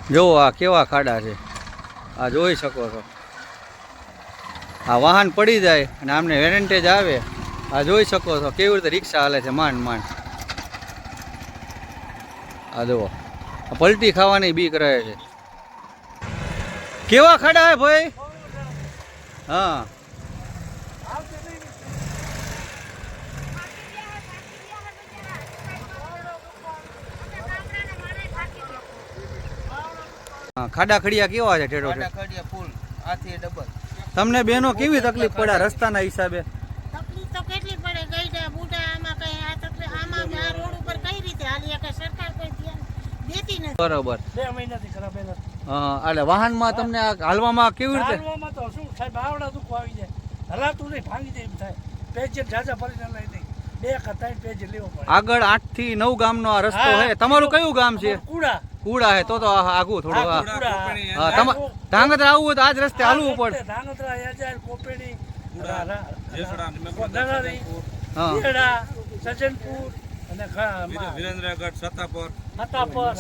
જો આ કેવા ખાડા છે, આ જોઈ શકો છો. આ વાહન પડી જાય અને આમને વેરેન્ટેજ આવે. આ જોઈ શકો છો કેવી રીતે રિક્ષા હાલે છે માંડ માંડ. આ જુઓ પલટી ખાવાની બીક રહે છે. કેવા ખાડા હે ભાઈ? હા ખાડા ખડિયા કેવા છે ઠેઠો ઠેઠ? ખડિયા ફૂલ આથી ડબલ. તમને બેનો કેવી તકલીફ પડે રસ્તાના હિસાબે? તકલીફ તો કેટલી પડે, ગઈડા બુડા આમાં કઈ આ તકલીફ આમાં આ રોડ ઉપર કઈ રીતે હાલી કે સરકાર કોઈ ધ્યાન દેતી નથી. બરોબર. 2 મહિનાથી ખરાબ એના. એટલે વાહનમાં તમને હાલવામાં કેવી રીતે? હાલવામાં તો શું સાહેબ આવડા દુખો આવી જાય, હલાતું નહીં, ભાંગી જાય એમ થાય. પેજ જાજા ભરીને લઈ નહીં, 2 કે 3 પેજ લેવો પડે. આગળ 8 થી 9 ગામનો આ રસ્તો છે. તમારું કયું ગામ છે? કુડા. કુડા હે તો આગું થોડું. કુડા. ધાંગધ્રા આવવું તો આજ રસ્તે હાલવું પડે. ધાંગધ્રા, યાજાર, કોપેડી, હા ખેડા, સજનપુર અને વિરેન્દ્રગઢ, સતાપર. હતાપર.